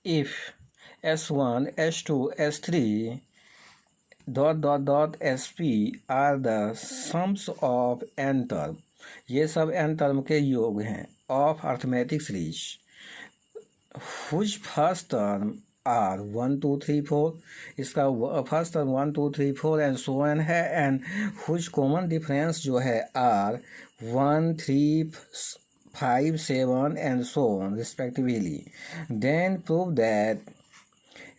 if S1, S2, S3 sp are the sums of n term, ये सब n term के योग हैं of arithmetic series whose first term are 1 2 3 4, इसका first term 1 2 3 4 and so on है, and whose common difference जो है are 1 3 5 7 and so on respectively, then prove that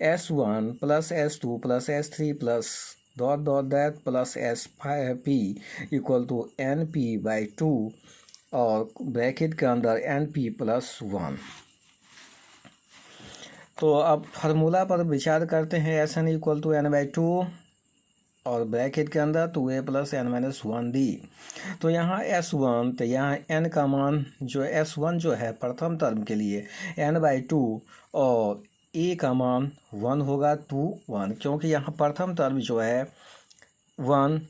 S1 plus S2 plus S3 plus that plus SP equal to NP by 2 और bracket के अंदर NP plus 1। तो अब formula पर विचार करते हैं। SN इक्वल टू N/2 और ब्रैकेट के अंदर 2A प्लस N-1D। तो यहाँ S1, तो यहाँ N का मान जो S1 जो है प्रथम टर्म के लिए N/2 और A का मान 1 होगा 2 1, क्योंकि यहाँ प्रथम टर्म जो है 1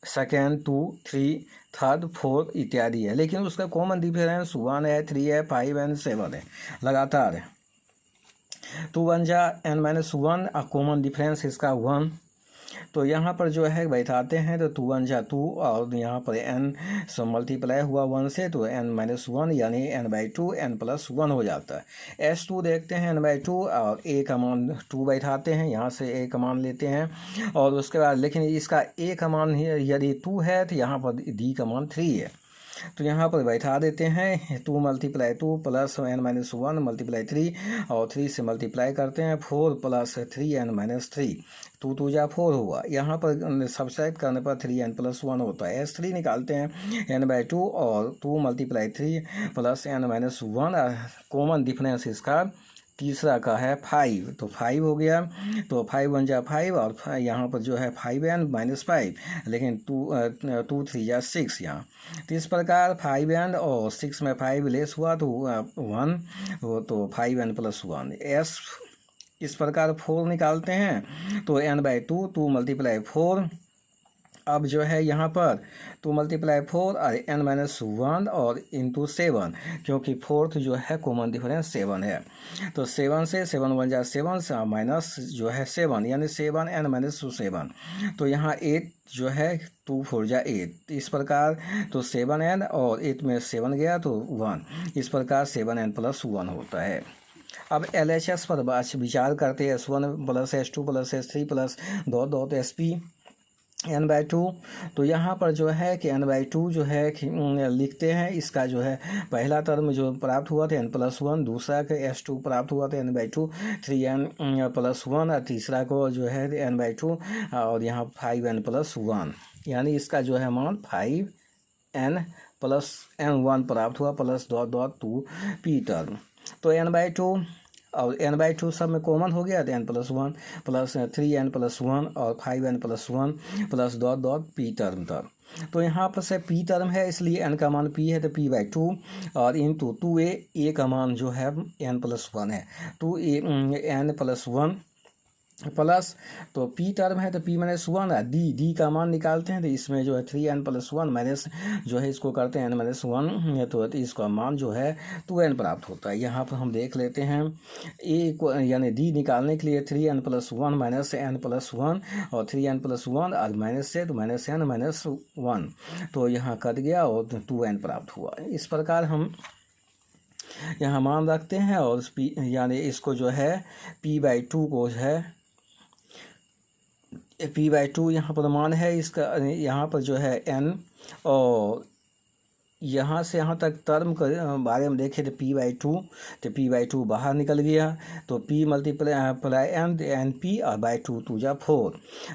सेकेंड 2 3 थर्ड 4 इत्यादि है, लेकिन उसका कॉमन डिफरेंस 1 है 3 है 5 एंड 7 है, लगातार है। 2 1 जा N-1, कॉमन डिफरेंस इसका 1। तो यहाँ पर जो है बैठाते हैं तो 2 1 जा 2 और यहाँ पर n सब मल्टीप्लाई हुआ 1 से, तो N-1 यानी N/2 N+1 हो जाता है। S2 देखते हैं N/2 और A का मान 2 बैठाते हैं, यहाँ से A का मान लेते हैं और उसके बाद, लेकिन इसका A का मान यदि 2 है तो यहाँ पर D का मान 3 है, तो यहाँ पर बैठा देते हैं 2 × 2 प्लस N-1 मल्टीप्लाई 3 और 3 से मल्टीप्लाई करते हैं 4 प्लस 3 N-3, 2 2 जा 4 हुआ। यहाँ पर सब्सट्रैक्ट करने पर 3N+1 होता है। S3 निकालते हैं N/2 और 2 × 3 प्लस N-1, कॉमन डिफरेंस इसका तीसरा का है 5, तो 5 हो गया। तो 5 1 जा 5 और यहाँ पर जो है 5N - 5, लेकिन 2 3 जा 6 यहाँ। तो इस प्रकार 5N और 6 में 5 लेस हुआ तो 1, तो 5N+1। S इस प्रकार 4 निकालते हैं तो N/2 2 × 4, अब जो है यहाँ पर 2 × 4 और N-1 और इंटू 7, क्योंकि फोर्थ जो है कॉमन डिफरेंस 7 है, तो 7 से 7 1 जा 7 से माइनस जो है 7 यानी 7 N-7, तो यहाँ 8 जो है 2 4 जा 8, इस प्रकार तो 7N और 8 में 7 गया तो 1, इस प्रकार 7N+1 होता है। अब LHS पर विचार करते हैं। S1 plus S2 plus S3 plus SP N/2, तो यहाँ पर जो है कि N/2 जो है लिखते हैं, इसका जो है पहला टर्म जो प्राप्त हुआ था N+1, दूसरा के S2 प्राप्त हुआ था N/2 3N+1 और तीसरा को जो है N/2 और यहाँ 5N+1, यानी इसका जो है मान 5N+N1 प्राप्त हुआ प्लस 2P टर्म। तो N/2 और N/2 सब में कॉमन हो गया तो N+1 प्लस 3N+1 और 5N+1 प्लस P टर्म तक। तो यहाँ पर से P टर्म है, इसलिए N का मान P है तो P/2 और इंटू 2A का मान जो है N+1 है, 2A N+1 प्लस, तो P टर्म है तो P-1 D का मान निकालते हैं, तो इसमें जो है 3N+1 माइनस जो है इसको करते हैं N-1, तो इसका मान जो है 2N प्राप्त होता है। यहाँ पर हम देख लेते हैं A को यानी D निकालने के लिए 3N+1 माइनस N+1 और 3N+1 और माइनस से तो -N-1, तो यहाँ कट गया और 2N प्राप्त हुआ। इस प्रकार हम यहाँ मान रखते हैं और P यानी इसको जो है P/2 को है P/2 यहाँ पर मान है इसका, यहाँ पर जो है N और यहाँ से यहाँ तक टर्म के बारे में देखें तो P/2, तो P/2 बाहर निकल गया, तो P मल्टीप्लाई NP और /2 2 जा 4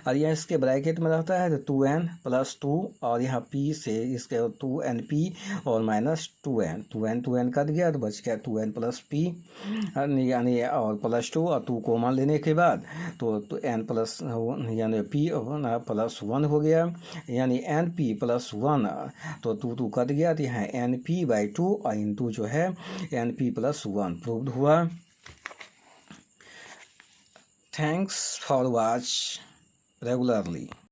और यह इसके ब्रैकेट में रहता है तो 2N+2 और यहाँ P से इसके 2NP और माइनस 2N कट गया तो बच गया 2N+P यानी और +2 और 2 कॉमन लेने के बाद तो N+1 यानी P+1 हो गया, यानी NP+1, तो 2 कट गया, यहाँ NP/2 और इंटू जो है NP+1 प्रूव्ड हुआ। Thanks for watch regularly.